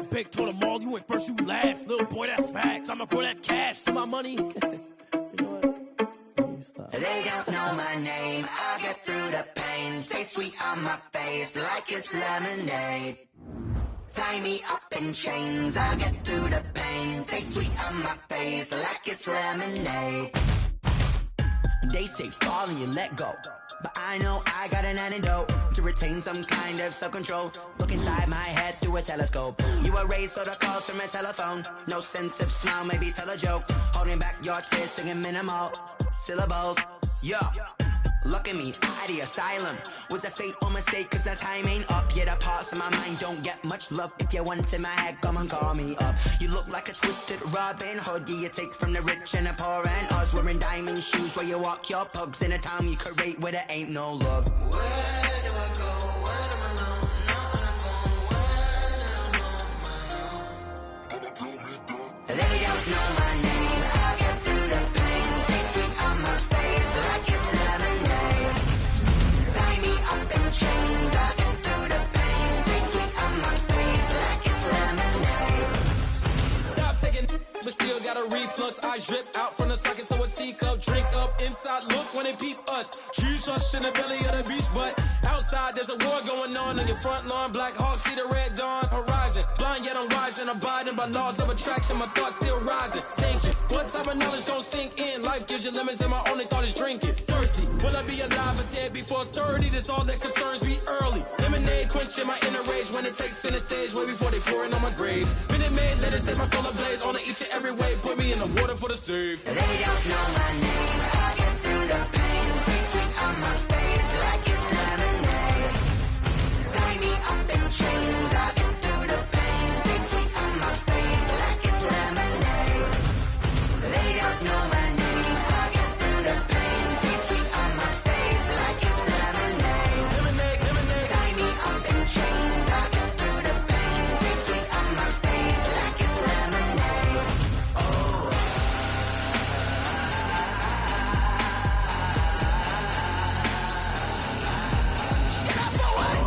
big, told them all, you went first, you last. Little boy, that's facts. I'ma grow that cash to my money. You know what? They don't know my name, I get through the pain. Taste sweet on my face like it's lemonade. Tie me up in chains, I get through the pain. Taste sweet on my face like it's lemonade. They say fall and you let go, but I know I got an antidote to retain some kind of self-control. Look inside my head through a telescope. You were raised so the calls from a telephone. No sense of smile, maybe tell a joke. Holding back your tears, singing minimal syllables. Yo, look at me, out of the asylum. Was a fate or mistake, cause the time ain't up. Yet the parts of my mind don't get much love. If you want in my head, come and call me up. You look like a twisted Robin Hood. You take from the rich and the poor and us. Wearing diamond shoes where you walk your pugs. In a town you create where there ain't no love. Where do I go? When am I alone? Not on the phone. When I'm on my own. They don't know my name. I get through the pain. Taste sweet on my face like it's lemonade. Tie me up in chains. I get through the pain. Taste sweet on my face like it's lemonade. Stop taking but still got a reflux. I drip out from the socket to a teacup. Drink up inside, look when they peep us. Choose us in the belly of the beast, but outside there's a war going on your front lawn. Black Hawk, see the red dawn horizon. Blind yet I'm rising, abiding by laws of attraction. My thoughts still rising, thinking what type of knowledge gon' sink in? Life gives you limits and my only thought is drinking. Thirsty, will I be alive or dead before 30? That's all that concerns me early. Lemonade quenching my inner rage when it takes center stage way before they pouring on my grave. Minute Maid, let it set my soul ablaze on each and every way. Put me in the water for the save. They don't know my name. I get through the pain. Taste sweet on my face like it's lemonade. Tie me up in chains. I get through the pain. Taste sweet on my face like it's lemonade. They don't know my name. I get through the pain. Taste sweet on my face like it's lemonade. Lemonade, lemonade. Tie me up in chains. I get through the pain. Taste sweet on my face like it's lemonade. Oh. Shut up for what?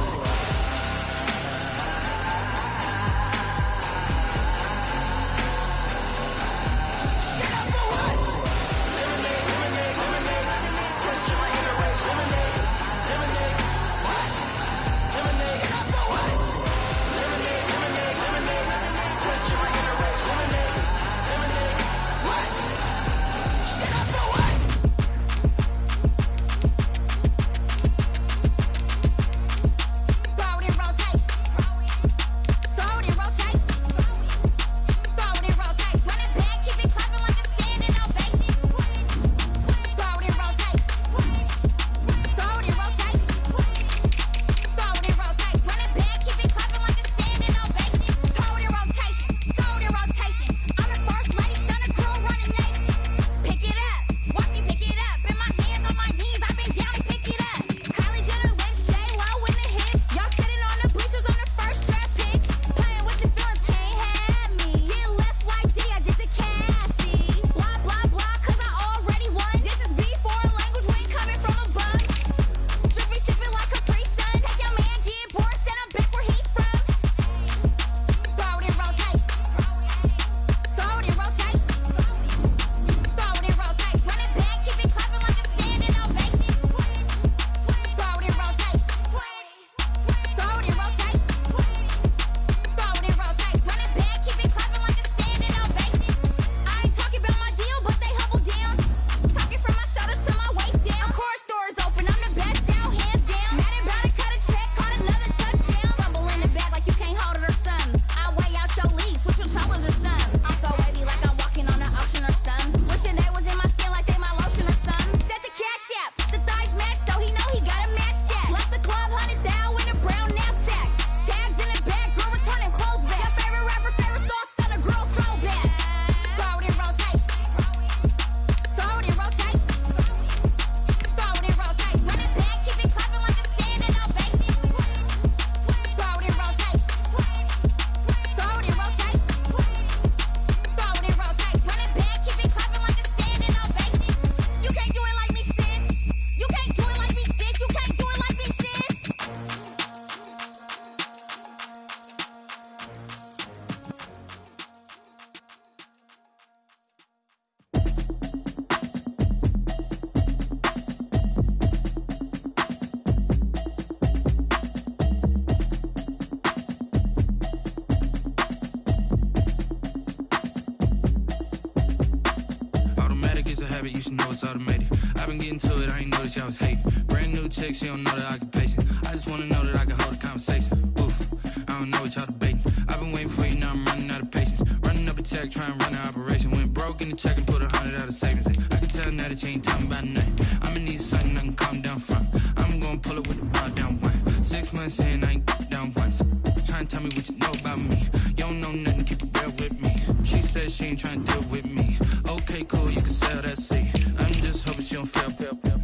it's automated. I've been getting to it, I ain't noticed y'all was hating. Brand new chick, she don't know that I can pace it. I just wanna know that I can hold a conversation. Oof, I don't know what y'all debating. I've been waiting for you, now I'm running out of patience. Running up a check, trying to run an operation. Went broke in the check and put 100 out of savings. I can tell now that you ain't talking about nothing. I'ma need something I can calm down from. I'm gonna pull it with the bar down one. 6 months in, I ain't down once. Trying to tell me what you know about me. You don't know nothing, keep it real with me. She said she ain't trying to deal with me. Okay, cool, you can sell that seat. I'm just hoping she don't fail.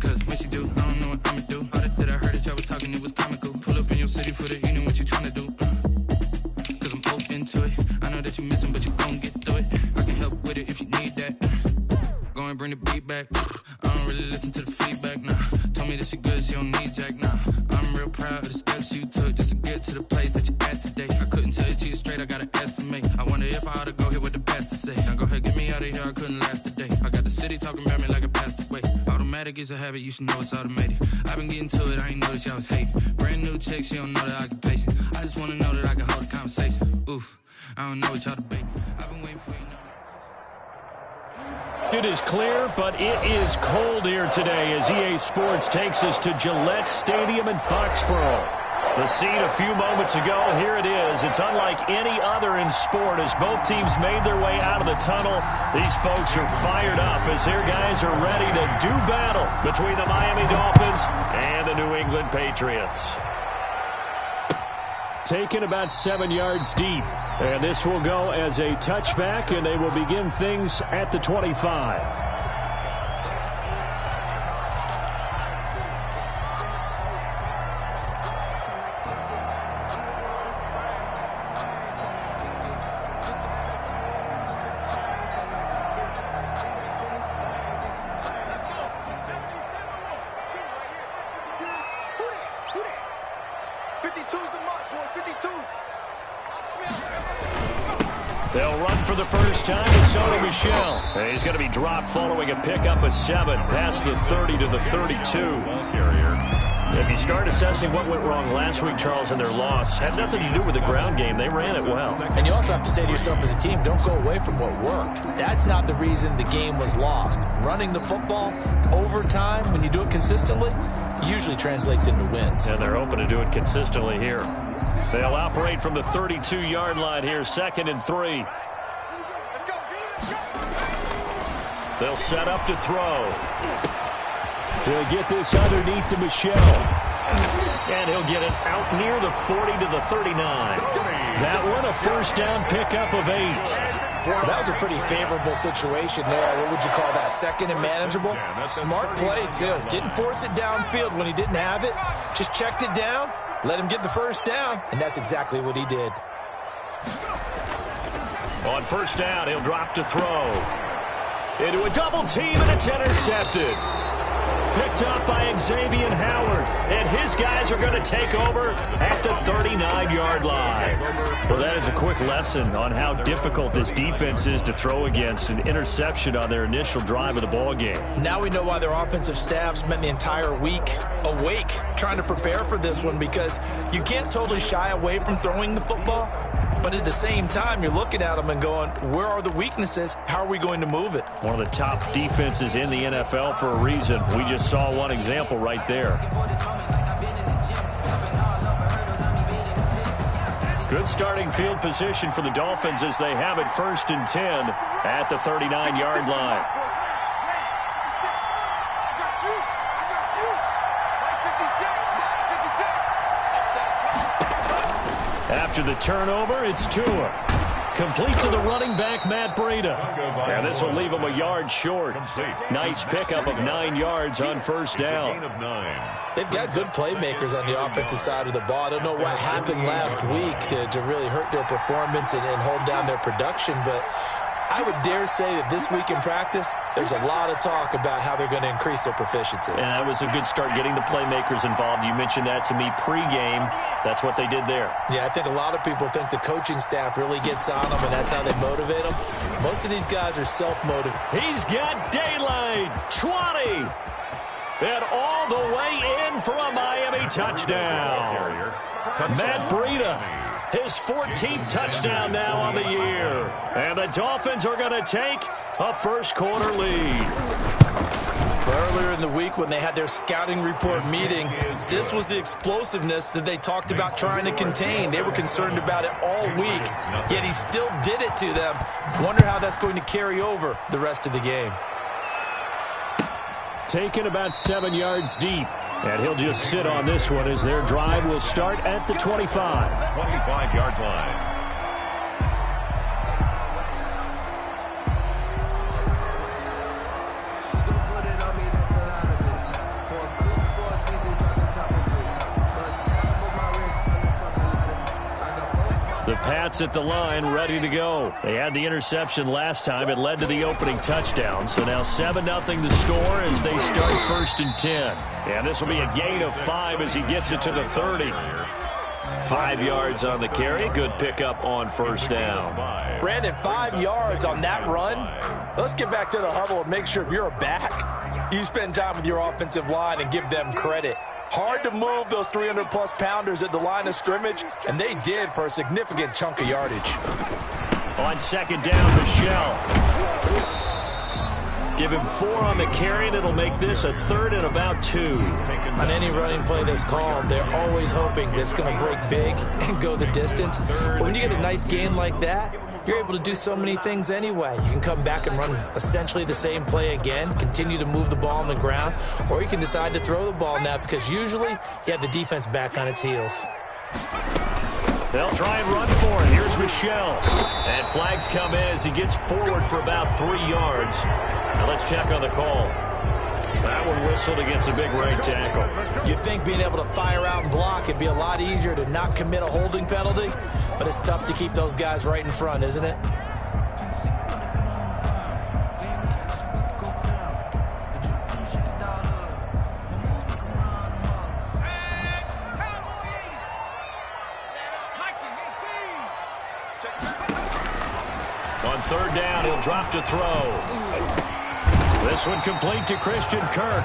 Cause when she do, I don't know what I'ma do. All that I heard that y'all was talking, it was comical. Pull up in your city for the evening, what you trying to do? Cause I'm open to it. I know that you missing, but you gon' get through it. I can help with it if you need that. Go and bring the beat back. I don't really listen to the feedback, nah. Told me that she good, she don't need jack, nah. I'm real proud of the steps you took just to get to the place that you're at today. I couldn't tell you to you straight, I gotta estimate. I wonder if I ought to go here with the best to say. Now go ahead, get me out of here, I couldn't last a day. I got the city talking about me like I passed away. Automatic is a habit, you should know it's automated. I've been getting to it, I ain't noticed y'all was hating. Brand new chick, she don't know that I can pace it. I just wanna know that I can hold a conversation. Oof, I don't know what y'all debating. I've been waiting for you now. It is clear, but it is cold here today as EA Sports takes us to Gillette Stadium in Foxborough. The scene a few moments ago, here it is. It's unlike any other in sport as both teams made their way out of the tunnel. These folks are fired up as their guys are ready to do battle between the Miami Dolphins and the New England Patriots. Taken about 7 yards deep. And this will go as a touchback, and they will begin things at the 25. They'll run for the first time with Sony Michel. And he's going to be dropped following a pickup of 7 past the 30 to the 32. If you start assessing what went wrong last week, Charles, in their loss, had nothing to do with the ground game. They ran it well. And you also have to say to yourself as a team, don't go away from what worked. That's not the reason the game was lost. Running the football over time, when you do it consistently, usually translates into wins. And they're hoping to do it consistently here. They'll operate from the 32-yard line here, 2nd and 3. They'll set up to throw. He'll get this underneath to Michel. And he'll get it out near the 40 to the 39. That one a first down pickup of 8. That was a pretty favorable situation there. What would you call that? 2nd and manageable? Smart play, too. Didn't force it downfield when he didn't have it. Just checked it down, let him get the first down, and that's exactly what he did. On first down, he'll drop to throw. Into a double team, and it's intercepted. Picked up by Xavier Howard, and his guys are going to take over at the 39-yard line. Well, that is a quick lesson on how difficult this defense is to throw against. An interception on their initial drive of the ball game. Now we know why their offensive staff spent the entire week awake trying to prepare for this one, because you can't totally shy away from throwing the football, but at the same time, you're looking at them and going, where are the weaknesses? How are we going to move it? One of the top defenses in the NFL for a reason. We just saw one example right there. Good starting field position for the Dolphins as they have it 1st and 10 at the 39-yard line. After the turnover, it's Tua. Complete to the running back, Matt Breida. And this will leave him a yard short. Nice pickup of 9 yards on first down. They've got good playmakers on the offensive side of the ball. I don't know what happened last week to really hurt their performance and hold down their production, but I would dare say that this week in practice, there's a lot of talk about how they're going to increase their proficiency. And that was a good start getting the playmakers involved. You mentioned that to me pregame. That's what they did there. Yeah, I think a lot of people think the coaching staff really gets on them, and that's how they motivate them. Most of these guys are self-motivated. He's got daylight. 20. And all the way in for a Miami touchdown. Matt Breida. His 14th touchdown now on the year. And the Dolphins are going to take a first quarter lead. Earlier in the week when they had their scouting report meeting, this was the explosiveness that they talked about trying to contain. They were concerned about it all week, yet he still did it to them. Wonder how that's going to carry over the rest of the game. Taken about 7 yards deep, and he'll just sit on this one as their drive will start at the 25. 25-yard line. The Pats at the line, ready to go. They had the interception last time. It led to the opening touchdown. So now 7-0 the score as they start 1st and 10. And this will be a gain of 5 as he gets it to the 30. 5 yards on the carry. Good pickup on 1st down. Brandon, 5 yards on that run. Let's get back to the huddle and make sure if you're a back, you spend time with your offensive line and give them credit. Hard to move those 300-plus pounders at the line of scrimmage, and they did for a significant chunk of yardage. On 2nd down, Michelle. Give him 4 on the carry, and it'll make this a 3rd and about 2. On any running play that's called, they're always hoping that it's going to break big and go the distance. But when you get a nice gain like that, you're able to do so many things anyway. You can come back and run essentially the same play again, continue to move the ball on the ground, or you can decide to throw the ball now because usually you have the defense back on its heels. They'll try and run for it. Here's Michelle. And flags come in as he gets forward for about 3 yards. Now let's check on the call. That one whistled against a big right tackle. You'd think being able to fire out and block it'd be a lot easier to not commit a holding penalty, but it's tough to keep those guys right in front, isn't it? On 3rd down, he'll drop to throw. This one complete to Christian Kirk.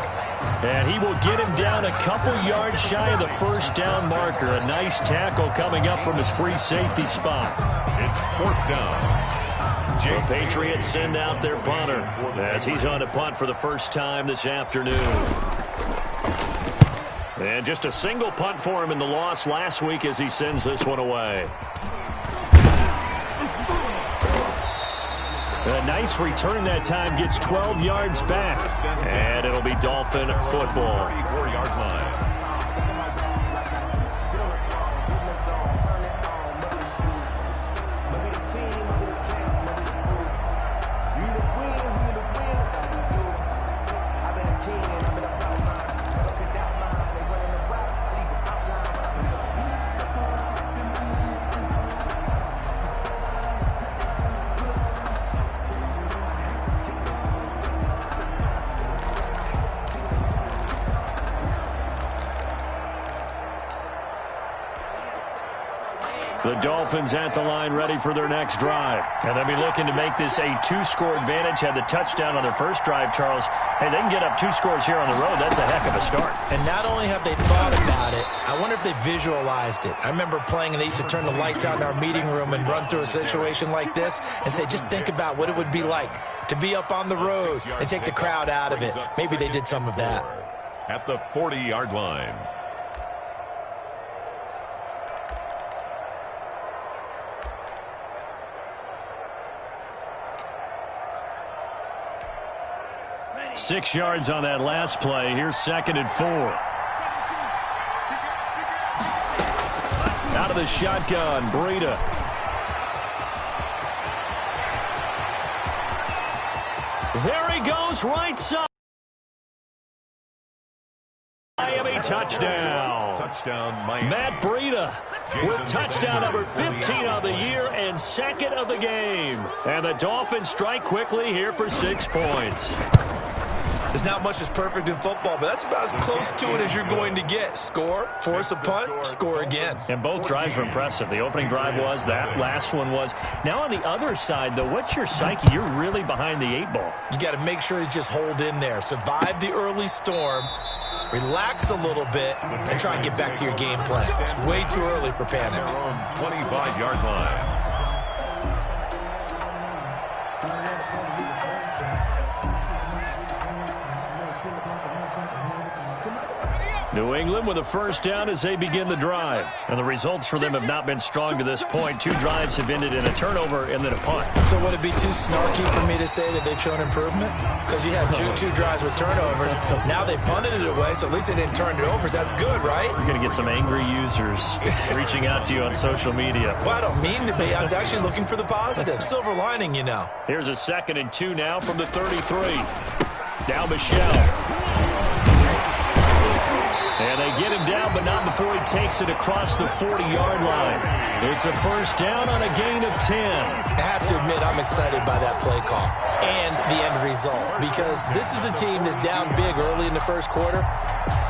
And he will get him down a couple yards shy of the 1st down marker. A nice tackle coming up from his free safety spot. It's 4th down. The Patriots send out their punter as he's on to punt for the first time this afternoon. And just a single punt for him in the loss last week as he sends this one away. A nice return that time, gets 12 yards back. And it'll be Dolphin football. 34-yard line. The Dolphins at the line ready for their next drive. And they'll be looking to make this a 2-score advantage. Had the touchdown on their first drive, Charles. Hey, they can get up 2 scores here on the road. That's a heck of a start. And not only have they thought about it, I wonder if they visualized it. I remember playing and they used to turn the lights out in our meeting room and run through a situation like this and say, just think about what it would be like to be up on the road and take the crowd out of it. Maybe they did some of that. At the 40-yard line. Six yards on that last play. Here's 2nd and 4. Out of the shotgun, Breida. There he goes, right side. Miami touchdown. Touchdown, Miami. Matt Breida with touchdown number 15 on the year and 2nd of the game. And the Dolphins strike quickly here for 6 points. There's not much that's perfect in football, but that's about as close to it as you're going to get. Score, force a punt, score again. And both drives were impressive. The opening drive was, that last one was. Now on the other side, though, what's your psyche? You're really behind the 8 ball. You got to make sure you just hold in there. Survive the early storm, relax a little bit, and try and get back to your game plan. It's way too early for panic. 25-yard line. New England with a first down as they begin the drive. And the results for them have not been strong to this point. 2 drives have ended in a turnover and then a punt. So would it be too snarky for me to say that they've shown improvement? Because you had two drives with turnovers. Now they punted it away, so at least they didn't turn it over. So that's good, right? You're going to get some angry users reaching out to you on social media. Well, I don't mean to be. I was actually looking for the positive. Silver lining, you know. Here's a 2nd and 2 now from the 33. Down Michelle. And they get him down, but not before he takes it across the 40-yard line. It's a first down on a gain of 10. I have to admit, I'm excited by that play call and the end result, because this is a team that's down big early in the first quarter,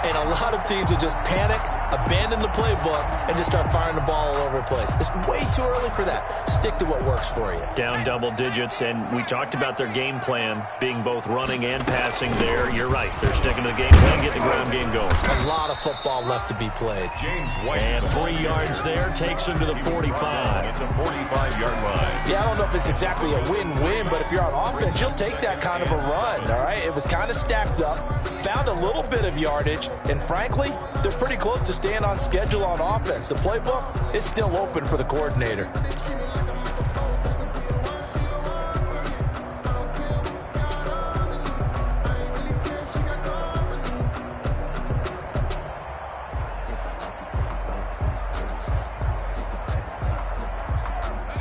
and a lot of teams will just panic, abandon the playbook, and just start firing the ball all over the place. It's way too early for that. Stick to what works for you. Down double digits, and we talked about their game plan being both running and passing there. You're right. They're sticking to the game plan, getting the ground game going. A lot of football left to be played. And 3 yards there takes him to the 45. At the 45-yard line. Yeah, I don't know if it's exactly a win-win, but if you're on offense, you'll take that kind of a run, all right? It was kind of stacked up, found a little bit of yardage, and frankly, they're pretty close to staying on schedule on offense. The playbook is still open for the coordinator.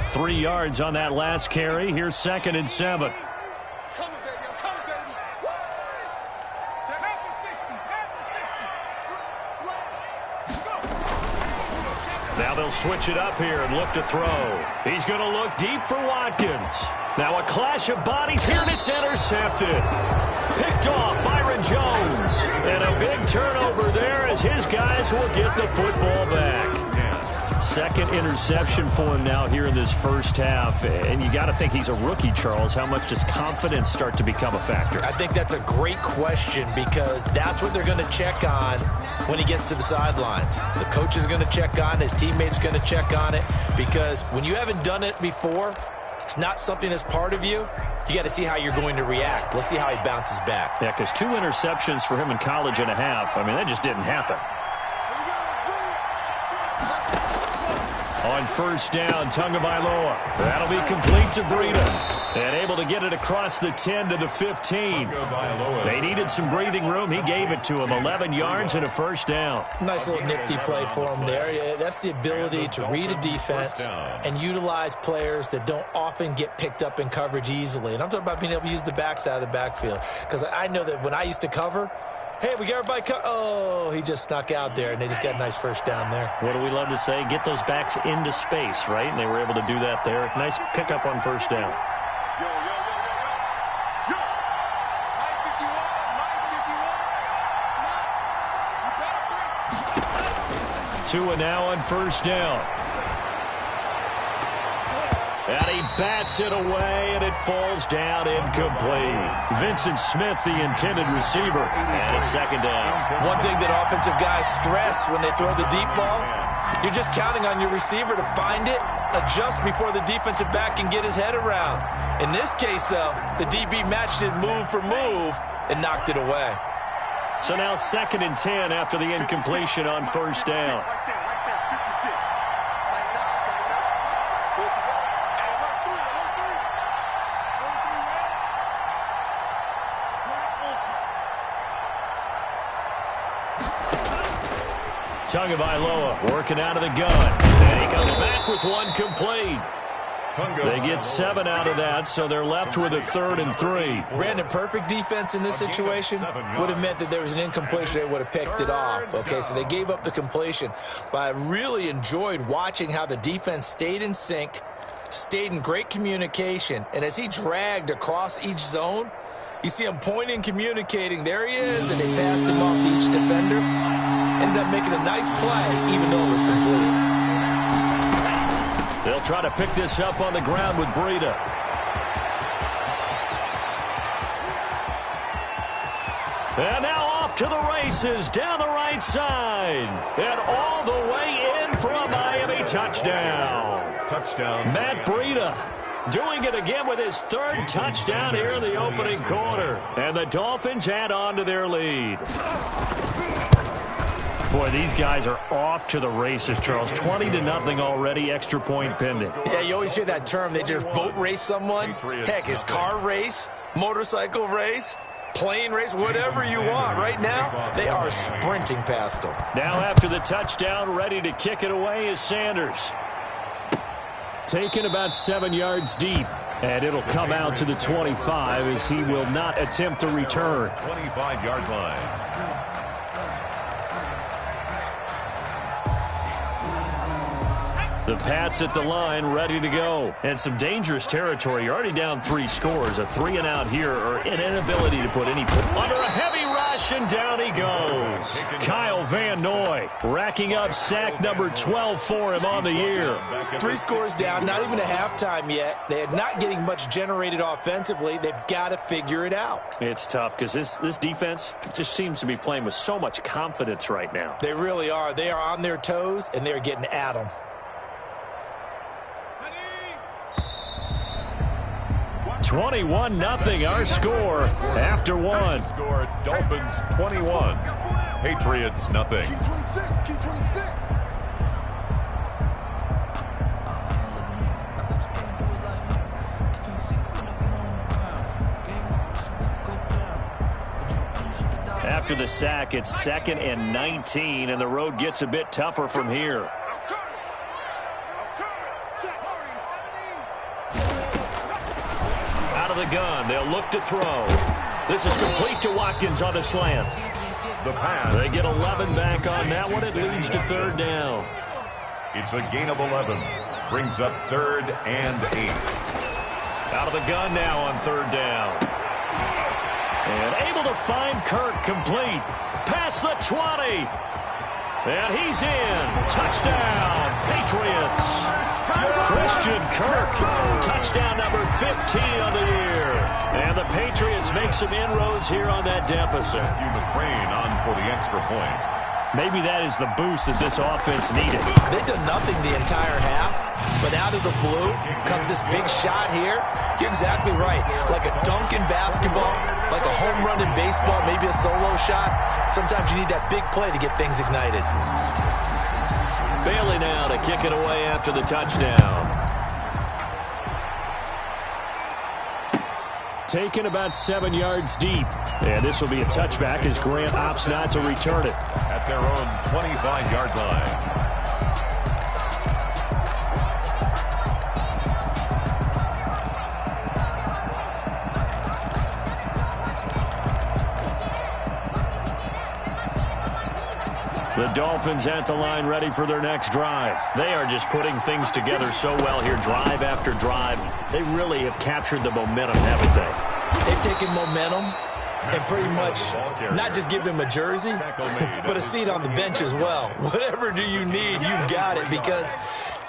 Three yards on that last carry. Here's 2nd and 7. Now they'll switch it up here and look to throw. He's going to look deep for Watkins. Now a clash of bodies here, and it's intercepted. Picked off Byron Jones. And a big turnover there as his guys will get the football back. 2nd interception for him now here in this first half. And you got to think he's a rookie, Charles. How much does confidence start to become a factor? I think that's a great question, because that's what they're going to check on when he gets to the sidelines. The coach is going to check on it. His teammates are going to check on it, because when you haven't done it before, it's not something that's part of you. You got to see how you're going to react. Let's see how he bounces back. Yeah, because 2 interceptions for him in college and a half. I mean, that just didn't happen. On first down, Tagovailoa. That'll be complete to Breida. And able to get it across the 10 to the 15. They needed some breathing room. He gave it to him. 11 yards and a first down. Nice little nifty play for him there. Yeah, that's the ability to read a defense and utilize players that don't often get picked up in coverage easily. And I'm talking about being able to use the backside of the backfield. Because I know that when I used to cover, hey, we got everybody cut. Oh, he just snuck out there, and they just got a nice first down there. What do we love to say? Get those backs into space, right? And they were able to do that there. Nice pickup on first down. Tua now on first down. And he bats it away, and it falls down incomplete. Vincent Smith, the intended receiver, and it's 2nd down. One thing that offensive guys stress when they throw the deep ball, you're just counting on your receiver to find it, adjust before the defensive back can get his head around. In this case, though, the DB matched it move for move and knocked it away. So now 2nd and 10 after the incompletion on first down. Tagovailoa working out of the gun. And he comes back with one complete. They get 7 out of that, so they're left with a 3rd and 3. Brandon, perfect defense in this situation would have meant that there was an incompletion. They would have picked it off. Okay, so they gave up the completion. But I really enjoyed watching how the defense stayed in sync, stayed in great communication. And as he dragged across each zone, you see him pointing, communicating. There he is, and they passed him off to each defender. Ended up making a nice play, even though it was complete. They'll try to pick this up on the ground with Breida. And now off to the races down the right side. And all the way in for a Miami touchdown. Touchdown. Matt Breida doing it again with his 3rd touchdown here in the opening quarter. And the Dolphins add on to their lead. Boy, these guys are off to the races, Charles. 20-0 already, extra point pending. Yeah, you always hear that term. They just boat race someone. Heck, it's car race, motorcycle race, plane race, whatever you want. Right now, they are sprinting past them. Now after the touchdown, ready to kick it away is Sanders. Taken about 7 yards deep. And it'll come out to the 25 as he will not attempt to return. 25-yard line. The Pats at the line, ready to go. And some dangerous territory. You're already down 3 scores. A 3-and-out here, or an inability to put any... Under a heavy rush, and down he goes. Kyle Van Noy racking up sack number 12 for him on the year. 3 scores down, not even a halftime yet. They're not getting much generated offensively. They've got to figure it out. It's tough because this defense just seems to be playing with so much confidence right now. They really are. They are on their toes, and they're getting at them. 21-0 our score after one. Score Dolphins 21, Patriots nothing. Key 26, key 26. After the sack, it's 2nd and 19, and the road gets a bit tougher from here. Out of the gun, they'll look to throw. This is complete to Watkins on a slant. The pass. They get 11 back on that one. It leads to 3rd down. It's a gain of 11. Brings up 3rd and 8. Out of the gun now on 3rd down. And able to find Kirk complete. Past the 20. And he's in. Touchdown, Patriots. Christian Kirk, touchdown number 15 on the year. And the Patriots make some inroads here on that deficit. Matthew McCrane on for the extra point. Maybe that is the boost that this offense needed. They've done nothing the entire half, but out of the blue comes this big shot here. You're exactly right. Like a dunk in basketball, like a home run in baseball, maybe a solo shot. Sometimes you need that big play to get things ignited. Bailey now to kick it away after the touchdown. Taken about 7 yards deep. And this will be a touchback as Grant opts not to return it. At their own 25-yard line. The Dolphins at the line ready for their next drive. They are just putting things together so well here, drive after drive. They really have captured the momentum, haven't they? They've taken momentum and pretty much not just give him a jersey, but a seat on the bench as well. Whatever do you need, you've got it, because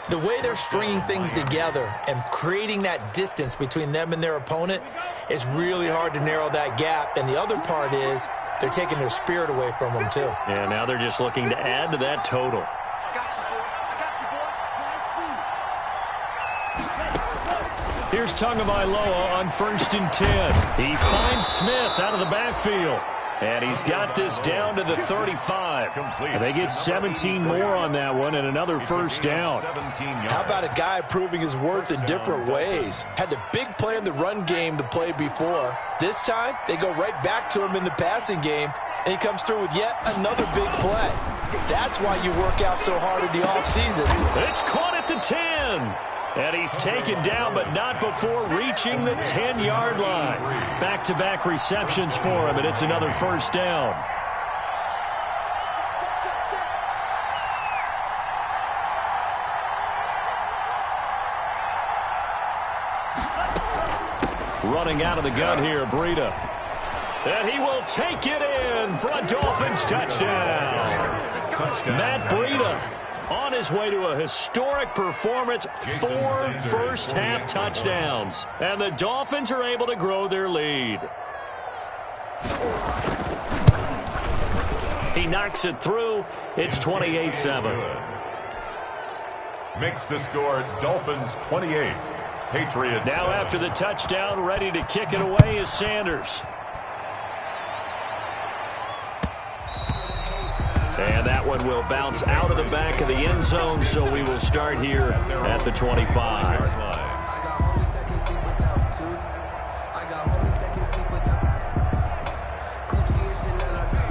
the way they're stringing things together and creating that distance between them and their opponent, it's really hard to narrow that gap. And the other part is they're taking their spirit away from them, too. And now they're just looking to add to that total. Here's Tagovailoa on 1st and 10. He finds Smith out of the backfield. And he's got this down to the 35. And they get 17 more on that one and another first down. How about a guy proving his worth in different ways? Had the big play in the run game to play before. This time, they go right back to him in the passing game, and he comes through with yet another big play. That's why you work out so hard in the offseason. It's caught at the 10. And he's taken down, but not before reaching the 10-yard line. Back-to-back receptions for him, and it's another first down. Running out of the gun here, Breida. And he will take it in for a Dolphins touchdown. Matt Breida on his way to a historic performance, 4 first-half touchdowns. And the Dolphins are able to grow their lead. He knocks it through. It's 28-7. Makes the score Dolphins 28, Patriots. Now after the touchdown, ready to kick it away is Sanders. And that one will bounce out of the back of the end zone, so we will start here at the 25.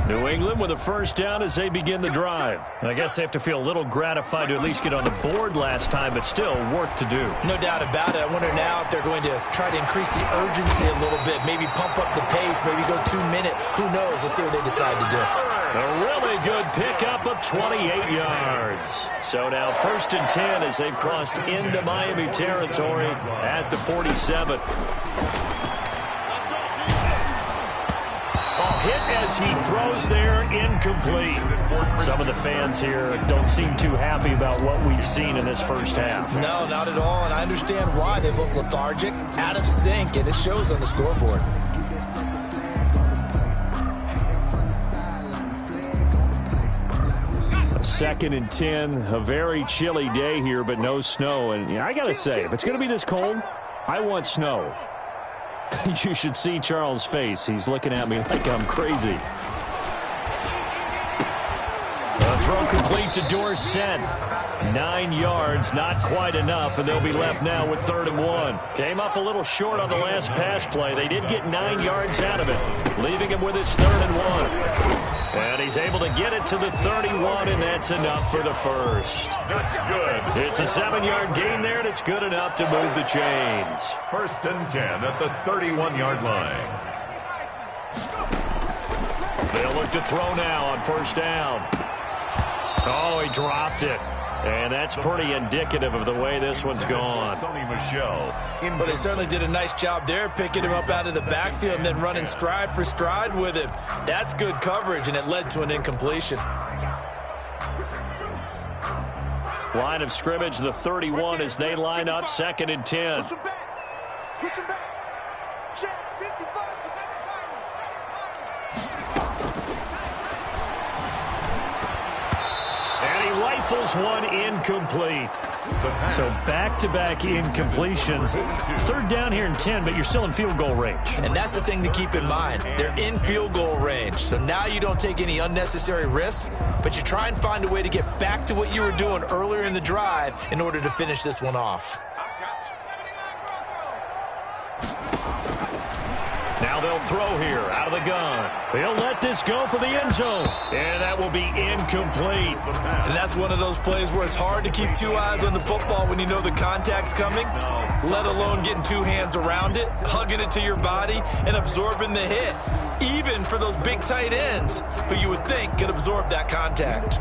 New England with a first down as they begin the drive. I guess they have to feel a little gratified to at least get on the board last time, but still work to do. No doubt about it. I wonder now if they're going to try to increase the urgency a little bit, maybe pump up the pace, maybe go 2 minute. Who knows? Let's see what they decide to do. A really good pickup of 28 yards. So now 1st and 10 as they've crossed into Miami territory at the 47. Hit as he throws there, incomplete. Some of the fans here don't seem too happy about what we've seen in this first half. No, not at all, and I understand why. They look lethargic, out of sync, and it shows on the scoreboard. A 2nd and 10, a very chilly day here, but no snow. And I got to say, if it's going to be this cold, I want snow. You should see Charles' face. He's looking at me like I'm crazy. A throw complete to Dorsett. 9 yards, not quite enough, and they'll be left now with 3rd and 1. Came up a little short on the last pass play. They did get 9 yards out of it, leaving him with his 3rd and 1. And he's able to get it to the 31, and that's enough for the first. That's good. It's a 7-yard gain there, and it's good enough to move the chains. 1st and 10 at the 31-yard line. They'll look to throw now on 1st down. Oh, he dropped it. And that's pretty indicative of the way this one's gone. But they certainly did a nice job there, picking him up out of the backfield and then running stride for stride with him. That's good coverage, and it led to an incompletion. Line of scrimmage, the 31 as they line up, 2nd and 10. Push him back. Push him back. Check. 55. Rifles one incomplete. So back-to-back incompletions. 3rd down here and 10, but you're still in field goal range. And that's the thing to keep in mind. They're in field goal range. So now you don't take any unnecessary risks, but you try and find a way to get back to what you were doing earlier in the drive in order to finish this one off. Now they'll throw here out of the gun. They'll let this go for the end zone. And that will be incomplete. And that's one of those plays where it's hard to keep 2 eyes on the football when you know the contact's coming, let alone getting 2 hands around it, hugging it to your body, and absorbing the hit. Even for those big tight ends who you would think could absorb that contact.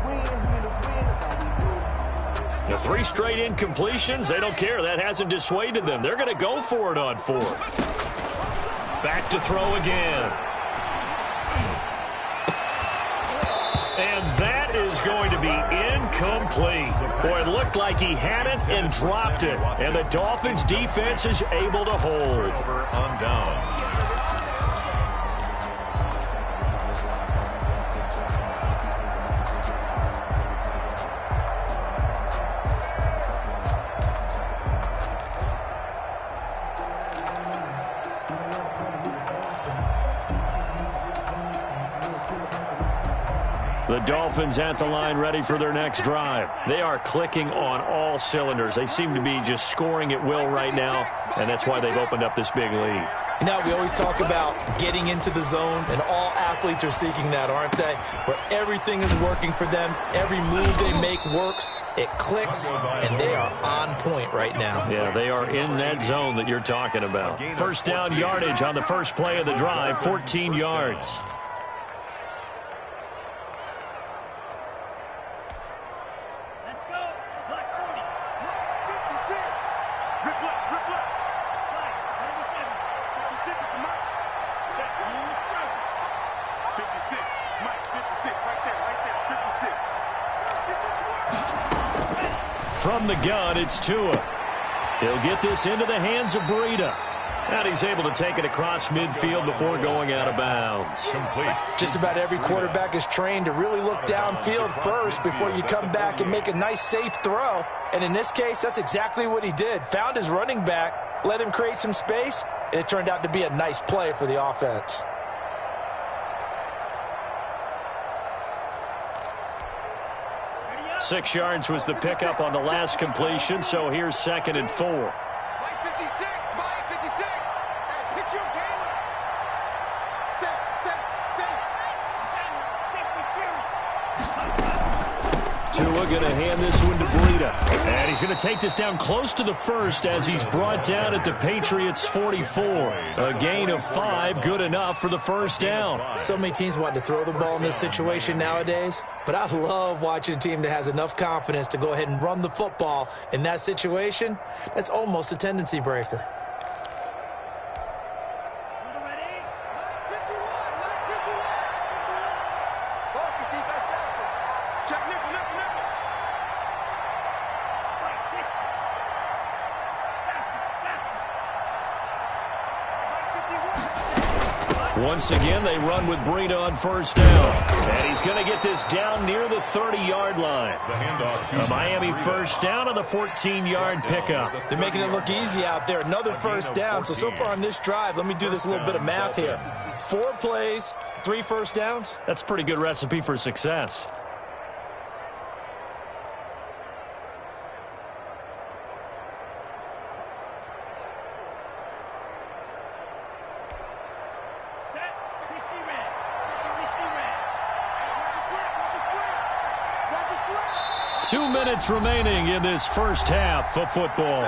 The 3 straight incompletions, they don't care. That hasn't dissuaded them. They're going to go for it on 4th. Back to throw again. And that is going to be incomplete. Boy, it looked like he had it and dropped it. And the Dolphins' defense is able to hold. On down. The Dolphins at the line ready for their next drive. They are clicking on all cylinders. They seem to be just scoring at will right now, and that's why they've opened up this big lead. You know, we always talk about getting into the zone, and all athletes are seeking that, aren't they? Where everything is working for them, every move they make works, it clicks, and they are on point right now. Yeah, they are in that zone that you're talking about. 1st down yardage on the first play of the drive, 14 yards. From the gun, it's Tua. He'll get this into the hands of Breida. And he's able to take it across midfield before going out of bounds. Complete. Just about every quarterback is trained to really look downfield first before you come back and make a nice, safe throw. And in this case, that's exactly what he did. Found his running back, let him create some space, and it turned out to be a nice play for the offense. 6 yards was the pickup on the last completion, so here's 2nd and 4. Mike 56, Mike 56. Hey, pick your game up. Set. Tua going to hand this one to Breida. And he's going to take this down close to the first as he's brought down at the Patriots' 44. A gain of 5, good enough for the first down. So many teams want to throw the ball in this situation nowadays, but I love watching a team that has enough confidence to go ahead and run the football in that situation. That's almost a tendency breaker. Once again, they run with Breida on first down. And he's going to get this down near the 30-yard line. A Miami first down on the 14-yard pickup. They're making it look easy out there. Another first down. So far on this drive, let me do this little bit of math here. 4 plays, 3 first downs. That's a pretty good recipe for success. Two minutes remaining in this first half of football.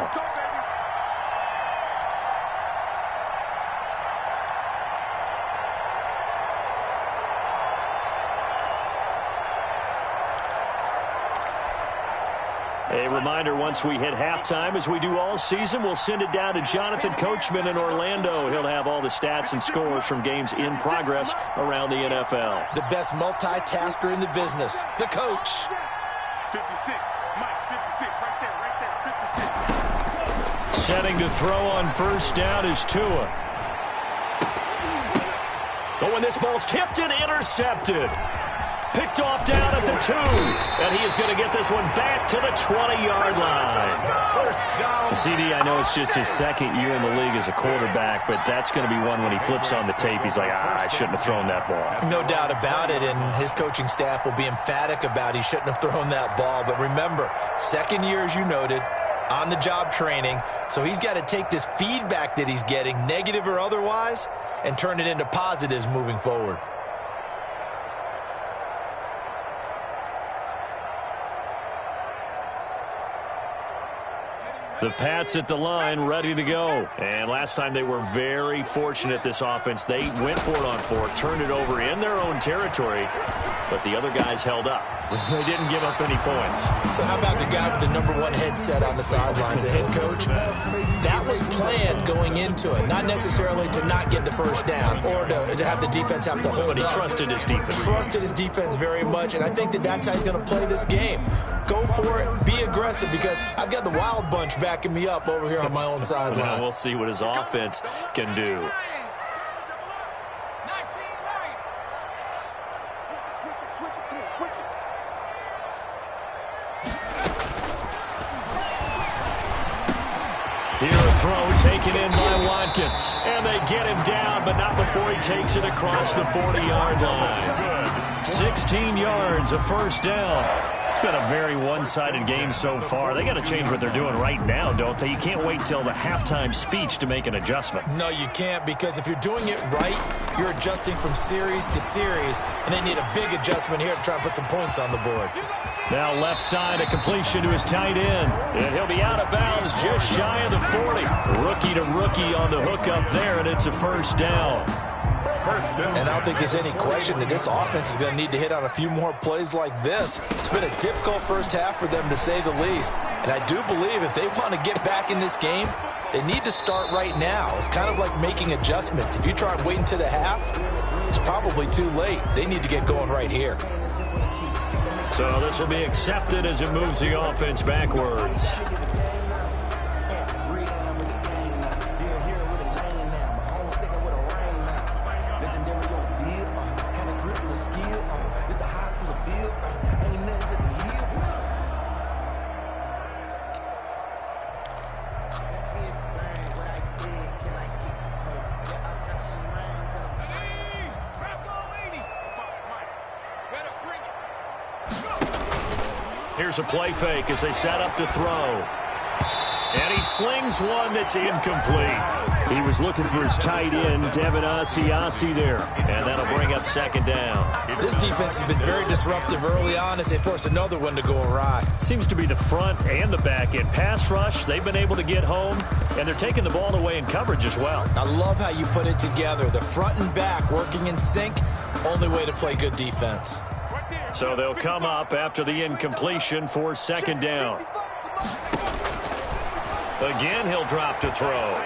A reminder, once we hit halftime, as we do all season, we'll send it down to Jonathan Coachman in Orlando. He'll have all the stats and scores from games in progress around the NFL. The best multitasker in the business, the coach. 56, Mike 56, right there, 56. Setting to throw on first down is Tua. Oh, and this ball's tipped and intercepted. Picked off down at the 2. And he is going to get this one back to the 20-yard line. CD, I know it's just his 2nd year in the league as a quarterback, but that's going to be one when he flips on the tape, he's like, I shouldn't have thrown that ball. No doubt about it, and his coaching staff will be emphatic about he shouldn't have thrown that ball. But remember, 2nd year, as you noted, on-the-job training, so he's got to take this feedback that he's getting, negative or otherwise, and turn it into positives moving forward. The Pats at the line, ready to go. And last time they were very fortunate, this offense. They went for it on 4, turned it over in their own territory, but the other guys held up. They didn't give up any points. So how about the guy with the #1 headset on the sidelines, the head coach? That was planned going into it, not necessarily to not get the first down or to have the defense have to hold But he up. trusted his defense. Trusted his defense very much, and I think that's how he's going to play this game. Go for it, be aggressive, because I've got the wild bunch backing me up over here on my own sideline. Now we'll see what his offense can do. Here a throw taken in by Watkins. And they get him down, but not before he takes it across the 40-yard line. 16 yards, a first down. It's been a very one-sided game so far. They got to change what they're doing right now, don't they? You can't wait till the halftime speech to make an adjustment. No, you can't, because if you're doing it right, you're adjusting from series to series, and they need a big adjustment here to try and put some points on the board. Now left side, a completion to his tight end. And he'll be out of bounds just shy of the 40. Rookie to rookie on the hook up there, and it's a first down. And I don't think there's any question that this offense is going to need to hit on a few more plays like this. It's been a difficult first half for them, to say the least. And I do believe if they want to get back in this game, they need to start right now. It's kind of like making adjustments. If you try and wait until the half, it's probably too late. They need to get going right here. So this will be accepted as it moves the offense backwards. Here's a play fake as they set up to throw. And he slings one that's incomplete. He was looking for his tight end, Devin Asiasi there. And that'll bring up second down. This defense has been very disruptive early on as they force another one to go awry. Seems to be the front and the back end. Pass rush, they've been able to get home, and they're taking the ball away in coverage as well. I love how you put it together. The front and back working in sync, only way to play good defense. So they'll come up after the incompletion for second down. Again, he'll drop to throw.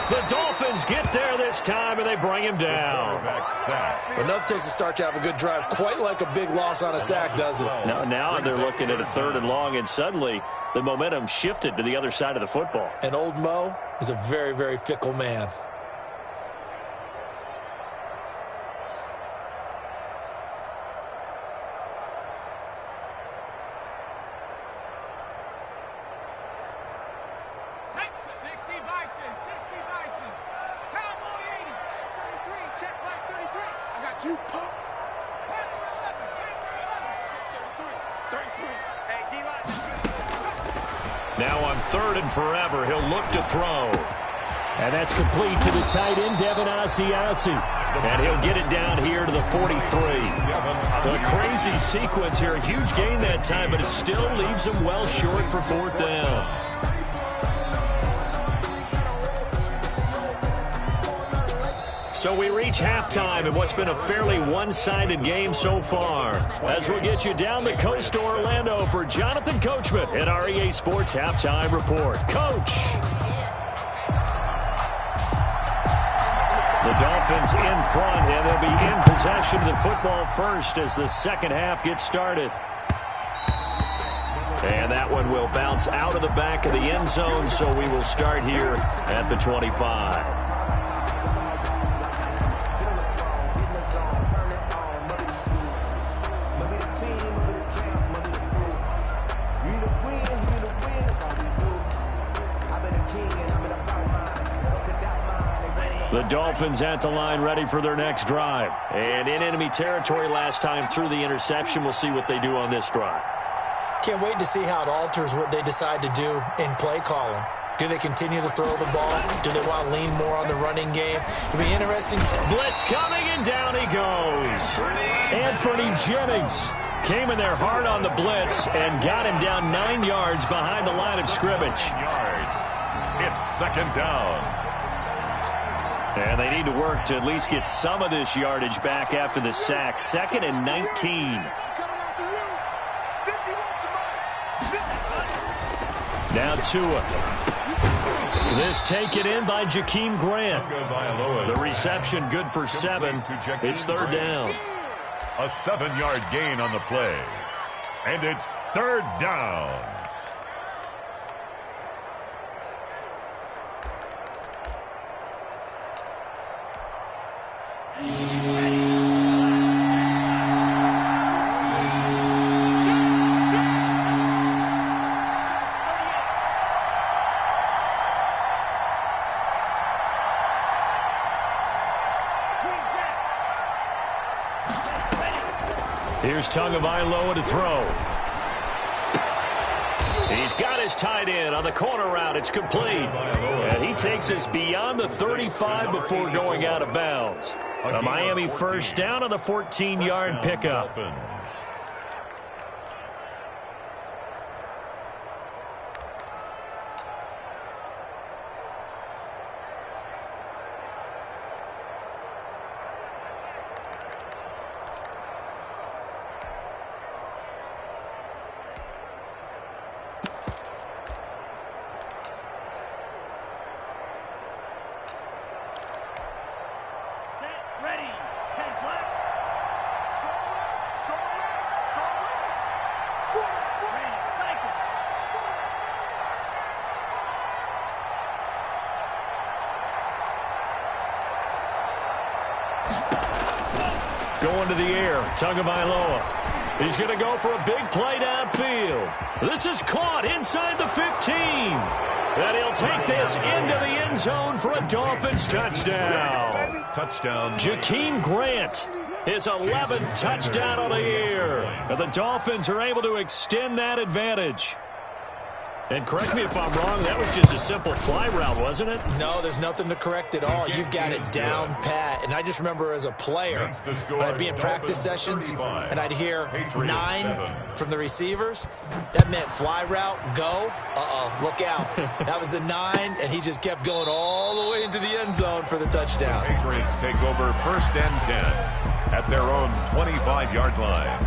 The Dolphins get there this time, and they bring him down. Enough takes a start to have a good drive, quite like a big loss on a sack, does it? Now they're looking at a 3rd and long, and suddenly the momentum shifted to the other side of the football. And old Mo is a very, very fickle man. Now on 3rd and forever, he'll look to throw. And that's complete to the tight end, Devin Asiasi. And he'll get it down here to the 43. A crazy sequence here. A huge gain that time, but it still leaves him well short for 4th down. So we reach halftime in what's been a fairly one-sided game so far. As we'll get you down the coast to Orlando for Jonathan Coachman at our EA Sports Halftime Report. Coach! The Dolphins in front, and they'll be in possession of the football first as the second half gets started. And that one will bounce out of the back of the end zone, so we will start here at the 25. The Dolphins at the line ready for their next drive. And in enemy territory last time through the interception. We'll see what they do on this drive. Can't wait to see how it alters what they decide to do in play calling. Do they continue to throw the ball? Do they want to lean more on the running game? It'll be interesting. Blitz coming, and down he goes. Anthony Jennings came in there hard on the blitz and got him down 9 yards behind the line of scrimmage. It's second down. And they need to work to at least get some of this yardage back after the sack. 2nd and 19. Now Tua. This taken in by Jakeem Grant. The reception good for 7. It's 3rd down. A 7-yard gain on the play. And it's 3rd down. Here's Tagovailoa to throw. He's got his tight end on the corner route. It's complete. And he takes us beyond the 35 before going out of bounds. A Miami first down on the 14-yard pickup. Going to the air, Tagovailoa. He's going to go for a big play downfield. This is caught inside the 15. And he'll take this into the end zone for a Dolphins touchdown. Touchdown. Jakeem Grant His 11th touchdown of the year. And the Dolphins are able to extend that advantage. And correct me if I'm wrong, that was just a simple fly route, wasn't it? No, there's nothing to correct at all. You've got it down pat. And I just remember as a player, when I'd be in practice sessions and I'd hear 9 from the receivers, that meant fly route, go, look out. That was the 9, and he just kept going all the way into the end zone for the touchdown. The Patriots take over 1st and 10 at their own 25-yard line.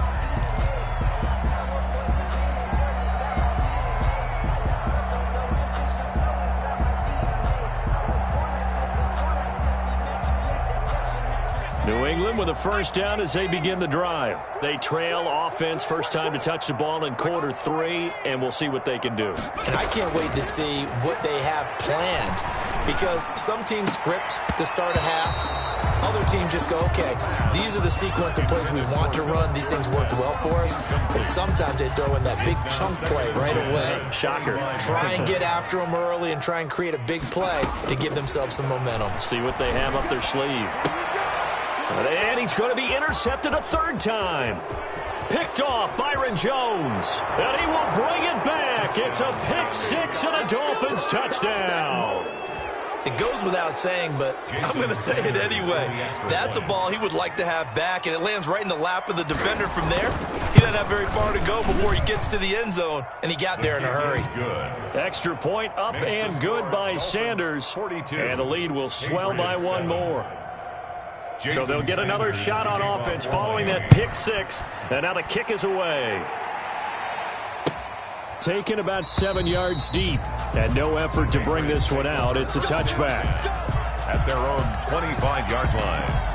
New England with a first down as they begin the drive. They trail offense, first time to touch the ball in quarter 3, and we'll see what they can do. And I can't wait to see what they have planned, because some teams script to start a half. Other teams just go, okay, these are the sequence of plays we want to run. These things worked well for us. And sometimes they throw in that big chunk play right away. Shocker. Try and get after them early and try and create a big play to give themselves some momentum. See what they have up their sleeve. And he's going to be intercepted a 3rd time. Picked off Byron Jones. And he will bring it back. It's a pick 6 and a Dolphins touchdown. It goes without saying, but I'm going to say it anyway. That's a ball he would like to have back, and it lands right in the lap of the defender from there. He doesn't have very far to go before he gets to the end zone, and he got there in a hurry. Extra point up and good by Sanders, and the lead will swell by 1 more. So they'll get another shot on offense following that pick 6, and now the kick is away. Taken about 7 yards deep, and no effort to bring this one out. It's a touchback. At their own 25-yard line.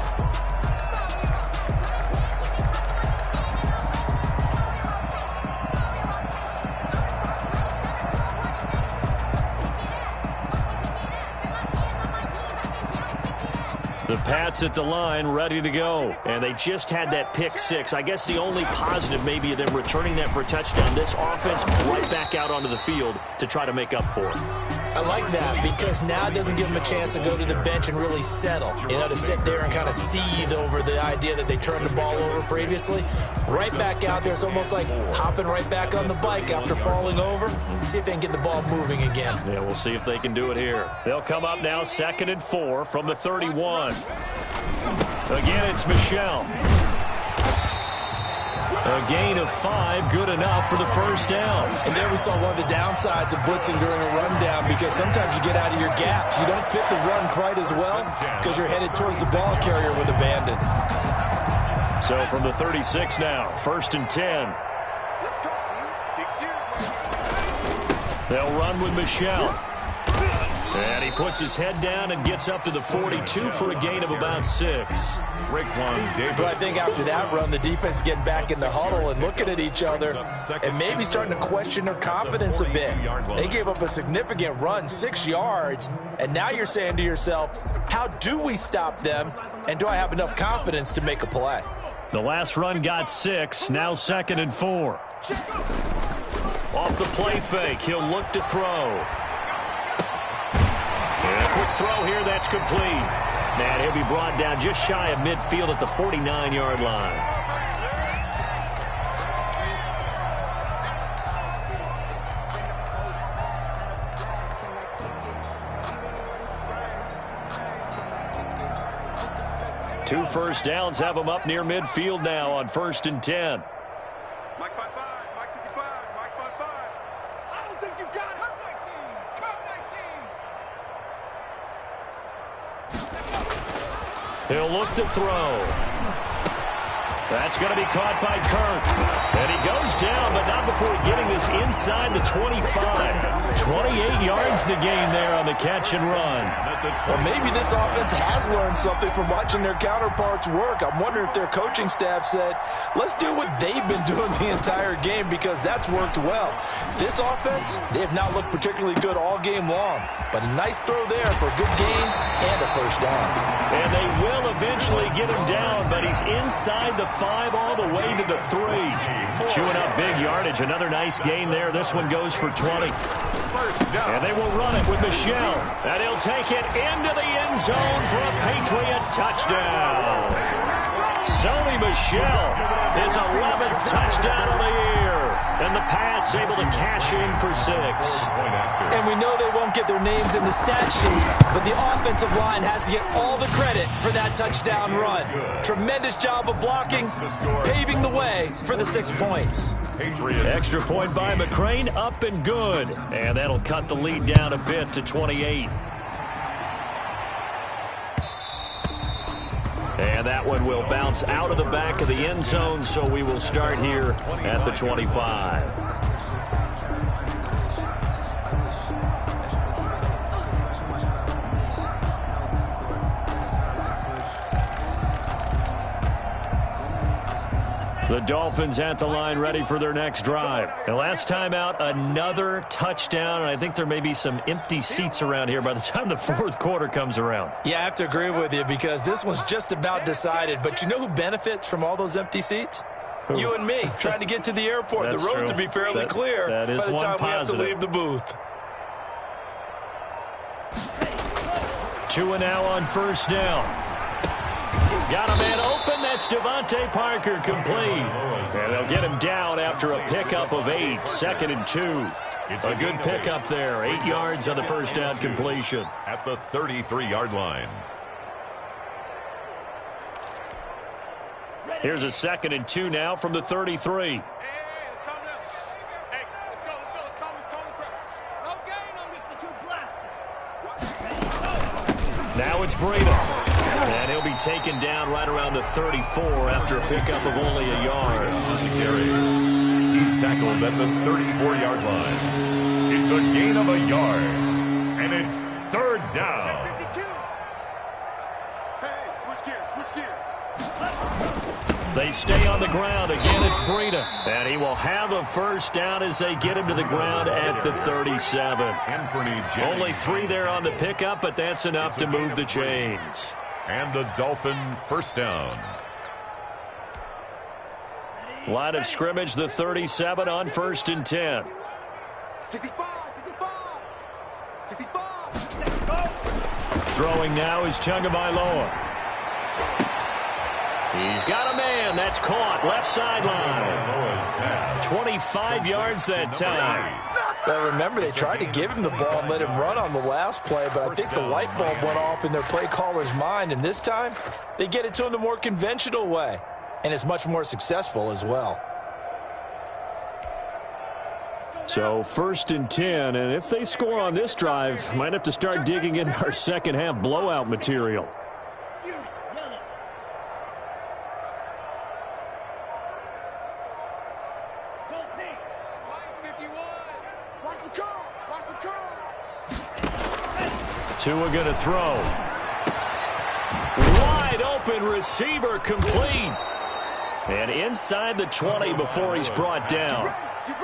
The Pats at the line, ready to go. And they just had that pick 6. I guess the only positive maybe of them returning that for a touchdown. This offense right back out onto the field to try to make up for it. I like that, because now it doesn't give them a chance to go to the bench and really settle. You know, to sit there and kind of seethe over the idea that they turned the ball over previously. Right back out there. It's almost like hopping right back on the bike after falling over. See if they can get the ball moving again. Yeah, we'll see if they can do it here. They'll come up now 2nd and 4 from the 31. Again, it's Michel. A gain of 5, good enough for the first down. And there we saw one of the downsides of blitzing during a rundown, because sometimes you get out of your gaps. You don't fit the run quite as well because you're headed towards the ball carrier with abandon. So from the 36 now, 1st and 10. They'll run with Michel. And he puts his head down and gets up to the 42 for a gain of about 6. But I think after that run, the defense is getting back in the huddle and looking at each other and maybe starting to question their confidence a bit. They gave up a significant run, 6 yards, and now you're saying to yourself, how do we stop them, and do I have enough confidence to make a play? The last run got 6, now 2nd and 4. Off the play fake, he'll look to throw. And a quick throw here, that's complete. Man, he'll be brought down just shy of midfield at the 49-yard line. Two first downs have them up near midfield now on 1st and 10. Mike 5-5, Mike 55, Mike 5-5. I don't think you got it. He'll look to throw. That's going to be caught by Kirk. And he goes down, but not before getting this inside the 25. 28 yards the gain there on the catch and run. Well, maybe this offense has learned something from watching their counterparts work. I'm wondering if their coaching staff said, let's do what they've been doing the entire game, because that's worked well. This offense, they have not looked particularly good all game long. But a nice throw there for a good gain and a first down. And they will eventually get him down, but he's inside the 5 all the way to the 3. Chewing up big yardage. Another nice gain there. This one goes for 20. And they will run it with Michel. And he'll take it into the end zone for a Patriot touchdown. Sony Michel, his 11th touchdown of the year. And the Pats able to cash in for 6. And we know they won't get their names in the stat sheet, but the offensive line has to get all the credit for that touchdown run. Tremendous job of blocking, paving the way for the 6 points. Extra point by McCrane, up and good. And that'll cut the lead down a bit to 28. And that one will bounce out of the back of the end zone, so we will start here at the 25. The Dolphins at the line ready for their next drive. And last time out, another touchdown. And I think there may be some empty seats around here by the time the fourth quarter comes around. Yeah, I have to agree with you because this one's just about decided. But you know who benefits from all those empty seats? Who? You and me, trying to get to the airport. The roads will be fairly clear by the time we have to leave the booth. 2 now on first down. Got a man open. That's Devontae Parker, complete. And they'll get him down after a pickup of 8. 2nd and 2. A good pickup there. 8 yards on the first down completion. At the 33-yard line. Here's a 2nd and 2 now from the 33. Hey, let's calm down. Hey, let's go. Let's calm the crowd. No game on Mr. 2 Blaster. Now it's Breda. And he'll be taken down right around the 34 after a pickup of only a yard. He's tackled at the 34-yard line. It's a gain of a yard. And it's 3rd down. Hey, switch gears. They stay on the ground. Again, it's Breda. And he will have a first down as they get him to the ground at the 37. Only 3 there on the pickup, but that's enough to move the chains. And the Dolphin first down. Line of scrimmage, the 37 on 1st and 10. 65. Throwing now is Tagovailoa. He's got a man. That's caught. Left sideline. 25 yards that time. Well, remember, they tried to give him the ball and let him run on the last play, but I think the light bulb went off in their play caller's mind, and this time they get it to him the more conventional way, and it's much more successful as well. So 1st and 10, and if they score on this drive, might have to start digging in our second half blowout material. Tua going to throw. Wide open receiver, complete. And inside the 20 before he's brought down.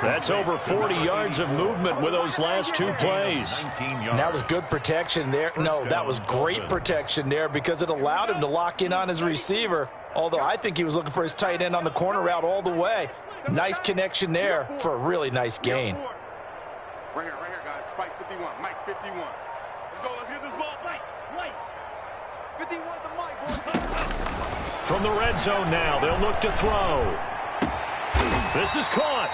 That's over 40 yards of movement with those last 2 plays. And that was good protection there. No, that was great protection there because it allowed him to lock in on his receiver. Although I think he was looking for his tight end on the corner route all the way. Nice connection there for a really nice gain. Right here, guys. Fight 51. Mike 51. Let's get this ball. Mike. 51 to Mike, boy. From the red zone now, they'll look to throw. This is caught.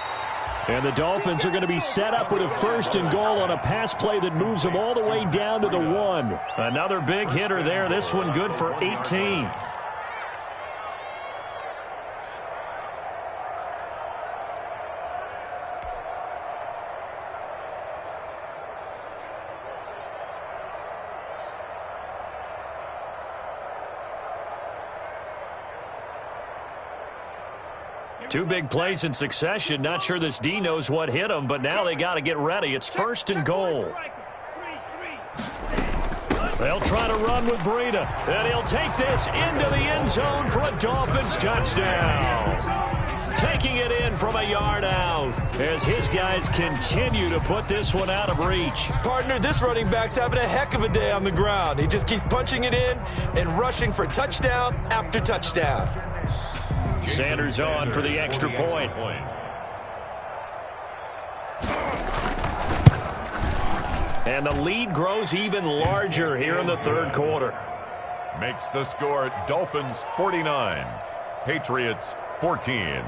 And the Dolphins are going to be set up with a 1st and goal on a pass play that moves them all the way down to the 1. Another big hitter there. This one good for 18. Two big plays in succession. Not sure this D knows what hit him, but now they got to get ready. It's 1st and goal. They'll try to run with Breda, and he'll take this into the end zone for a Dolphins touchdown. Taking it in from a yard out as his guys continue to put this one out of reach. Partner, this running back's having a heck of a day on the ground. He just keeps punching it in and rushing for touchdown after touchdown. Sanders on for the extra point. And the lead grows even larger here in the 3rd quarter. Makes the score Dolphins 49, Patriots 14.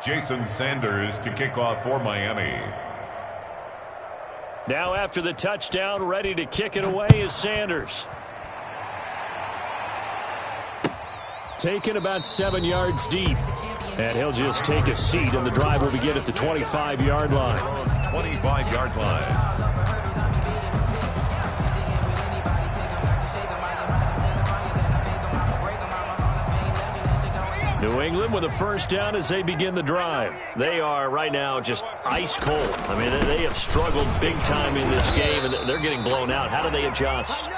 Jason Sanders to kick off for Miami. Now after the touchdown, ready to kick it away is Sanders. Taken about 7 yards deep. And he'll just take a seat, and the drive will begin at the 25-yard line. 25-yard line. New England with a first down as they begin the drive. They are right now just ice cold. I mean, they have struggled big time in this game, and they're getting blown out. How do they adjust?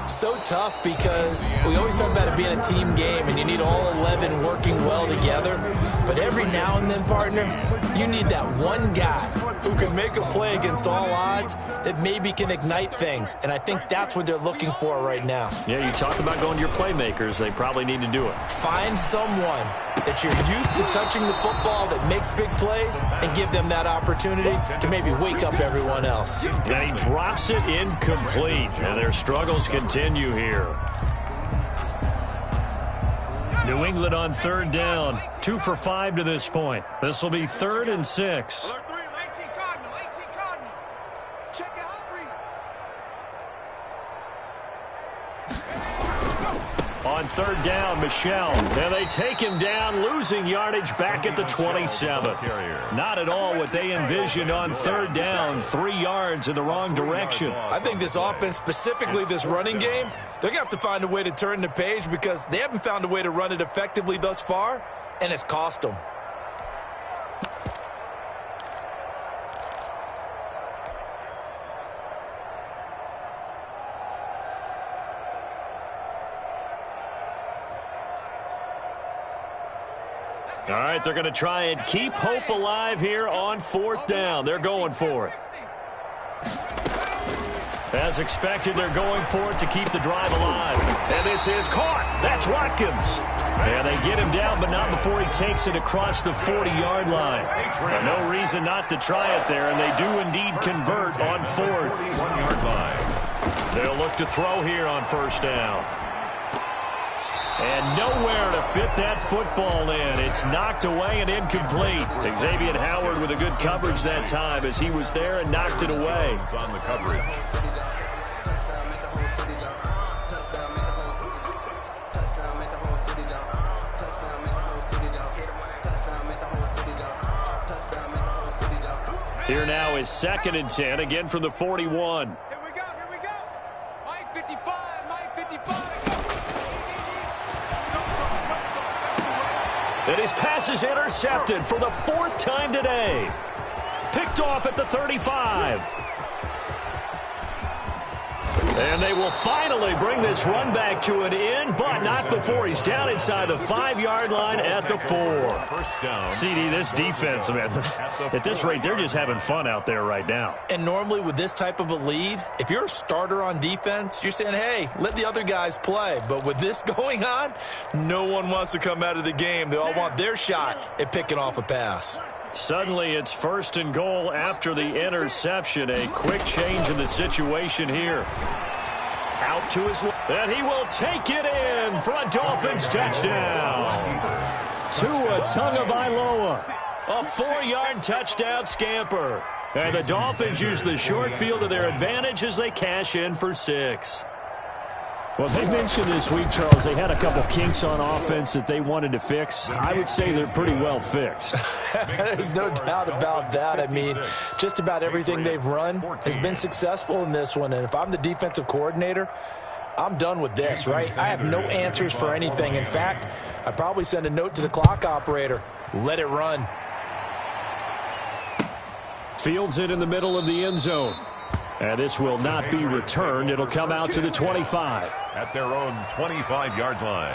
So tough because we always talk about it being a team game and you need all 11 working well together. But every now and then, partner, you need that one guy who can make a play against all odds that maybe can ignite things. And I think that's what they're looking for right now. Yeah, you talk about going to your playmakers. They probably need to do it. Find someone that you're used to touching the football that makes big plays and give them that opportunity to maybe wake up everyone else. And he drops it incomplete. And their struggles continue here. New England on third down. 2 for 5 to this point. This will be 3rd and 6. On third down, Michel. And they take him down, losing yardage back at the 27. Not at all what they envisioned on third down. 3 yards in the wrong direction. I think this offense, specifically this running game, they're going to have to find a way to turn the page because they haven't found a way to run it effectively thus far, and it's cost them. All right, they're going to try and keep hope alive here on 4th down. They're going for it. As expected, they're going for it to keep the drive alive. And this is caught. That's Watkins. And they get him down, but not before he takes it across the 40-yard line. No reason not to try it there, and they do indeed convert on 4th. 41-yard line. They'll look to throw here on 1st down. And nowhere to fit that football in. It's knocked away and incomplete. Xavier Howard with a good coverage that time as he was there and knocked it away. On the coverage. Here now is 2nd and 10, again from the 41. Here we go. Mike 55, Mike 55. And his pass is intercepted for the 4th time today. Picked off at the 35. And they will finally bring this run back to an end, but not before he's down inside the 5-yard line at the 4. First down. CD, this defense, man, at this rate, they're just having fun out there right now. And normally with this type of a lead, if you're a starter on defense, you're saying, hey, let the other guys play. But with this going on, no one wants to come out of the game. They all want their shot at picking off a pass. Suddenly, it's 1st and goal after the interception. A quick change in the situation here. Out to his left, and he will take it in for a Dolphins touchdown. Tua Tagovailoa, a 4-yard touchdown scamper. And the Dolphins use the short field to their advantage as they cash in for 6. Well, they mentioned this week, Charles, they had a couple kinks on offense that they wanted to fix. I would say they're pretty well fixed. There's no doubt about that. I mean, just about everything they've run has been successful in this one. And if I'm the defensive coordinator, I'm done with this, right? I have no answers for anything. In fact, I'd probably send a note to the clock operator. Let it run. Fields it in the middle of the end zone. And this will not be returned. It'll come out to the 25. At their own 25-yard line.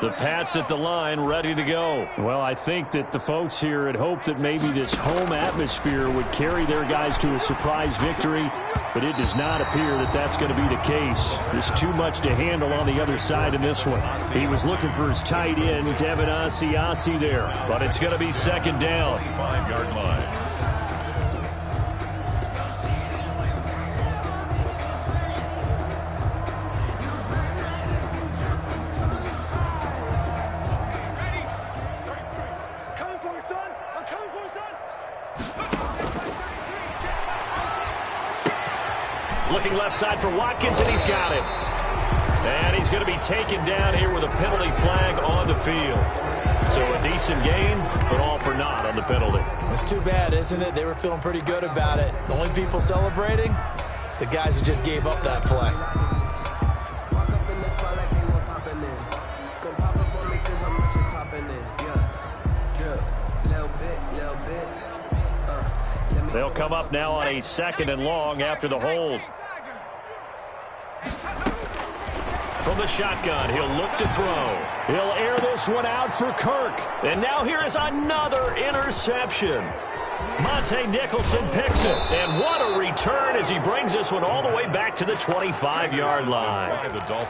The Pats at the line, ready to go. Well, I think that the folks here had hoped that maybe this home atmosphere would carry their guys to a surprise victory, but it does not appear that that's going to be the case. There's too much to handle on the other side in this one. He was looking for his tight end, Devin Asiasi there, but it's going to be second down. 5-yard line. Looking left side for Watkins, and he's got him. And he's going to be taken down here with a penalty flag on the field. So a decent game, but all for naught on the penalty. It's too bad, isn't it? They were feeling pretty good about it. The only people celebrating, the guys who just gave up that play. They'll come up now on a 2nd and long after the hold. From the shotgun, he'll look to throw. He'll air this one out for Kirk. And now here is another interception. Monte Nicholson picks it. And what a return as he brings this one all the way back to the 25-yard line.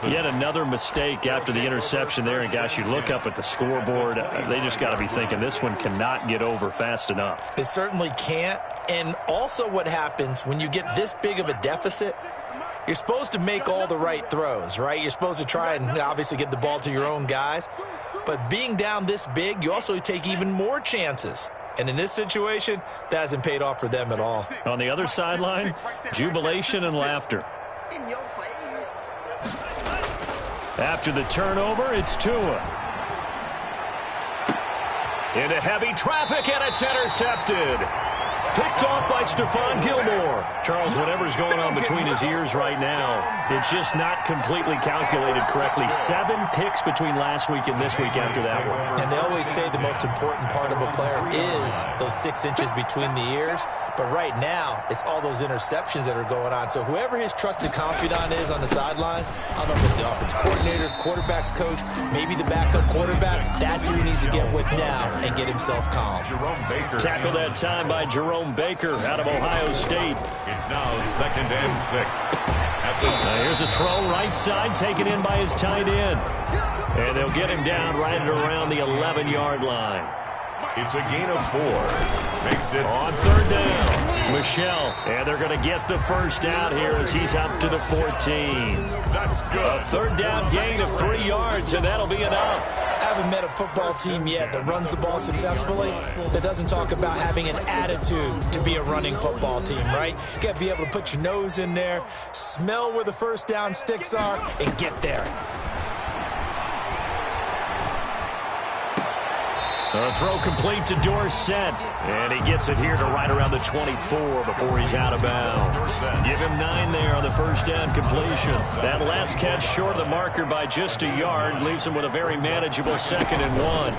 Yet another mistake after the interception there. And, gosh, you look up at the scoreboard. They just got to be thinking this one cannot get over fast enough. It certainly can't. And also what happens when you get this big of a deficit, you're supposed to make all the right throws, right? You're supposed to try and obviously get the ball to your own guys. But being down this big, you also take even more chances. And in this situation, that hasn't paid off for them at all. On the other sideline, jubilation and laughter. In your face. After the turnover, it's Tua. Into heavy traffic, and it's intercepted. Picked off by Stephon Gilmore. Charles, whatever's going on between his ears right now, it's just not completely calculated correctly. 7 picks between last week and this week after that one. And they always say the most important part of a player is those 6 inches between the ears. But right now, it's all those interceptions that are going on. So whoever his trusted confidant is on the sidelines, I don't know if it's the offensive coordinator, quarterback's coach, maybe the backup quarterback, that's who he needs to get with now and get himself calm. Tackle that time by Jerome Baker out of Ohio State. It's now 2nd and 6. Here's a throw right side taken in by his tight end. And they'll get him down right at around the 11-yard line. It's a gain of 4. Makes it on 3rd down. Michelle, and they're going to get the first down here as he's up to the 14. That's good. A 3rd down gain of 3 yards, and that'll be enough. I haven't met a football team yet that runs the ball successfully that doesn't talk about having an attitude to be a running football team, right? You got to be able to put your nose in there, smell where the first down sticks are, and get there. The throw complete to Dorsett, and he gets it here to right around the 24 before he's out of bounds. Give him 9 there on the first down completion. That last catch short of the marker by just a yard leaves him with a very manageable 2nd and 1.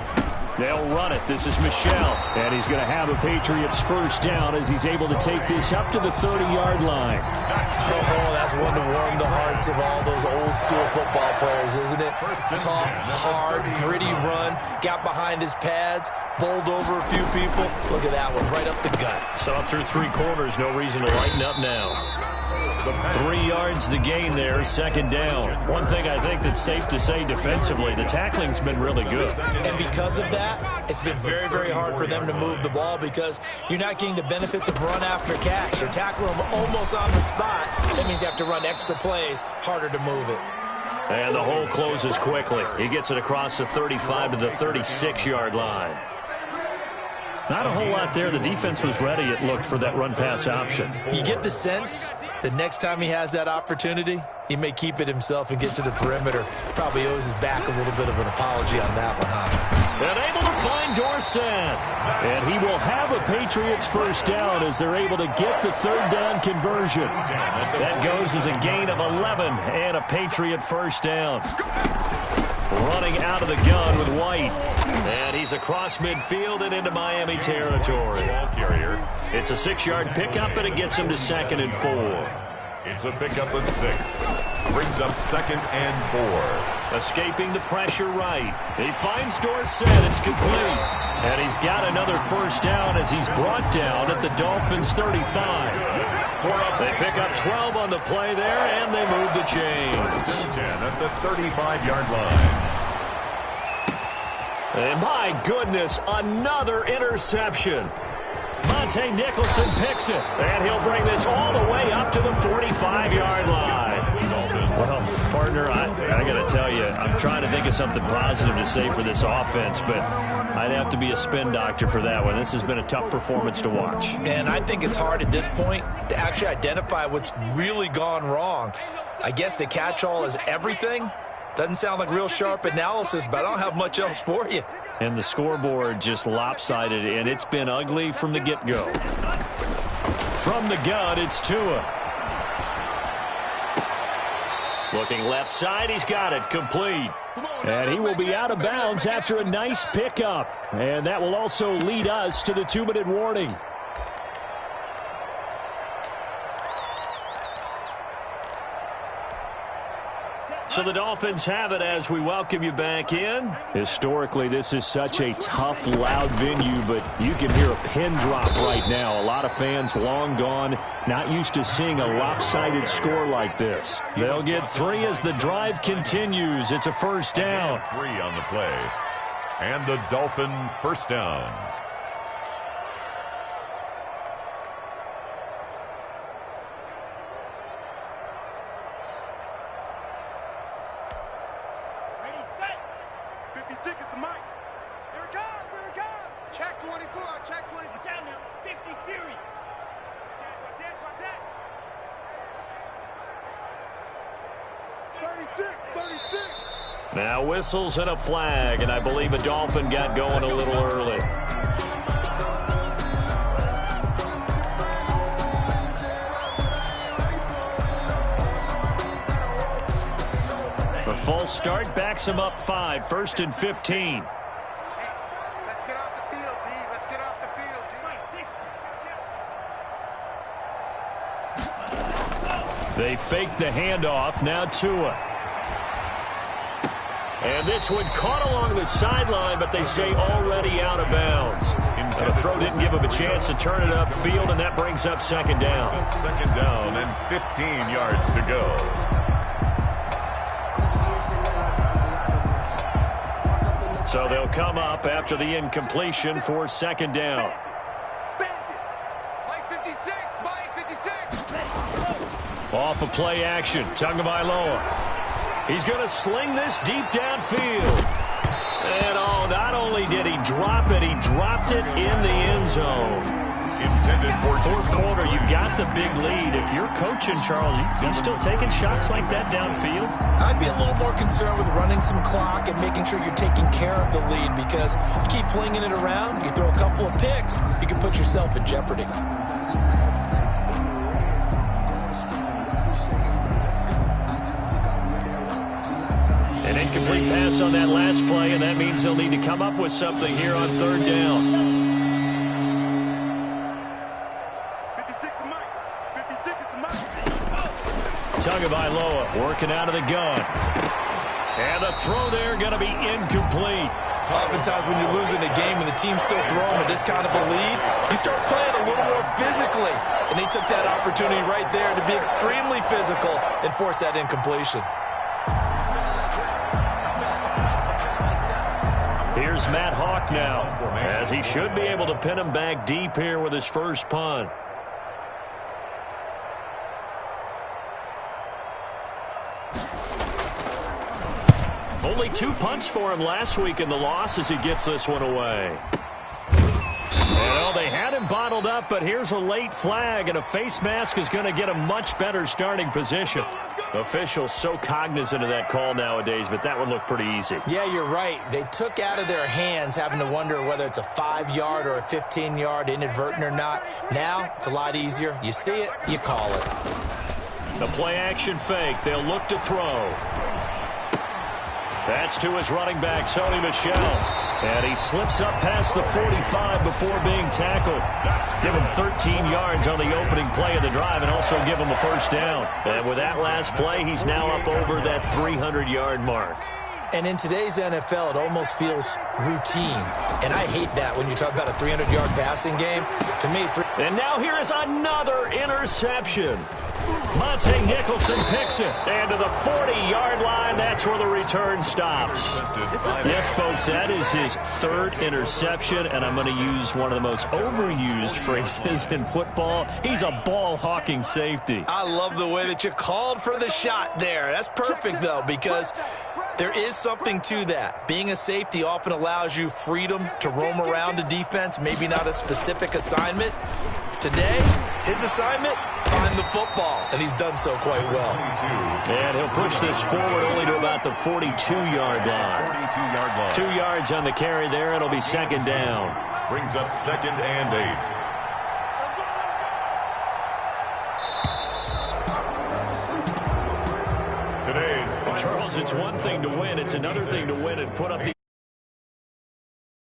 They'll run it. This is Michelle, and he's going to have a Patriots first down as he's able to take this up to the 30-yard line. Oh, that's one to warm the hearts of all those old-school football players, isn't it? Tough, hard, gritty run, got behind his pads, bowled over a few people. Look at that one, right up the gut. Saw through 3 quarters, no reason to lighten up now. 3 yards the gain there, 2nd down. One thing I think that's safe to say defensively, the tackling's been really good. And because of that, it's been very, very hard for them to move the ball because you're not getting the benefits of run after catch. You're tackling them almost on the spot. That means you have to run extra plays, harder to move it. And the hole closes quickly. He gets it across the 35 to the 36-yard line. Not a whole lot there. The defense was ready, it looked, for that run-pass option. You get the sense the next time he has that opportunity, he may keep it himself and get to the perimeter. Probably owes his back a little bit of an apology on that one, huh? And able to find Dorsett. And he will have a Patriots first down as they're able to get the 3rd down conversion. That goes as a gain of 11 and a Patriot first down. Running out of the gun with White. And he's across midfield and into Miami territory. ball carrier. It's a 6-yard pickup, and it gets him to 2nd and 4. It's a pickup of 6. Brings up 2nd and 4. Escaping the pressure right. He finds Dorsett. It's complete. And he's got another first down as he's brought down at the Dolphins' 35. They pick up 12 on the play there, and they move the chains. 10 at the 35-yard line. And my goodness, another interception. Monte Nicholson picks it, and he'll bring this all the way up to the 45-yard line. Well, partner, I got to tell you, I'm trying to think of something positive to say for this offense, but I'd have to be a spin doctor for that one. This has been a tough performance to watch. And I think it's hard at this point to actually identify what's really gone wrong. I guess the catch-all is everything. Doesn't sound like real sharp analysis, but I don't have much else for you. And the scoreboard just lopsided, and it's been ugly from the get-go. From the gun, it's Tua. Looking left side, he's got it, complete. And he will be out of bounds after a nice pickup. And that will also lead us to the 2-minute warning. So the Dolphins have it as we welcome you back in. Historically, this is such a tough, loud venue, but you can hear a pin drop right now. A lot of fans long gone, not used to seeing a lopsided score like this. They'll get 3 as the drive continues. It's a first down. 3 on the play. And the Dolphin first down. Now whistles and a flag, and I believe a Dolphin got going a little early. The false start backs him up 5, 1st and 15. Let's get off the field, D. Let's get off the field, D. They fake the handoff, now Tua. And this one caught along the sideline, but they say already out of bounds. The throw didn't give him a chance to turn it upfield, and that brings up 2nd down. 2nd down and 15 yards to go. So they'll come up after the incompletion for 2nd down. Off of play action, Tagovailoa. He's going to sling this deep downfield. And oh, not only did he drop it, he dropped it in the end zone. Intended for 4th quarter, you've got the big lead. If you're coaching, Charles, you still taking shots like that downfield? I'd be a little more concerned with running some clock and making sure you're taking care of the lead, because you keep flinging it around, you throw a couple of picks, you can put yourself in jeopardy. An incomplete pass on that last play, and that means they'll need to come up with something here on 3rd down. 56 is Mike. 56 is Mike. Tagovailoa working out of the gun. And the throw there going to be incomplete. Oftentimes when you're losing a game and the team's still throwing with this kind of a lead, you start playing a little more physically. And they took that opportunity right there to be extremely physical and force that incompletion. Here's Matt Hawk now, as he should be able to pin him back deep here with his first punt. Only 2 punts for him last week in the loss as he gets this one away. Well, they had him bottled up, but here's a late flag, and a face mask is going to get a much better starting position. Officials so cognizant of that call nowadays, but that one looked pretty easy. Yeah, you're right. They took out of their hands having to wonder whether it's a 5-yard or a 15-yard inadvertent or not. Now, it's a lot easier. You see it, you call it. The play-action fake. They'll look to throw. That's to his running back, Sony Michel. And he slips up past the 45 before being tackled. Give him 13 yards on the opening play of the drive and also give him a first down. And with that last play, he's now up over that 300-yard mark. And in today's NFL, it almost feels routine. And I hate that when you talk about a 300-yard passing game. To me, and now here is another interception. Monte Nicholson picks it. And to the 40-yard line, that's where the return stops. Yes, folks, that is his third interception, and I'm going to use one of the most overused phrases in football. He's a ball-hawking safety. I love the way that you called for the shot there. That's perfect, though, because there is something to that. Being a safety often allows you freedom to roam around a defense, maybe not a specific assignment. Today, his assignment, find the football, and he's done so quite well. And he'll push this forward only to about the 42-yard line. 2 yards on the carry there. It'll be second down. Brings up 2nd and 8. Today's Charles, it's one thing to win. It's another thing to win and put up the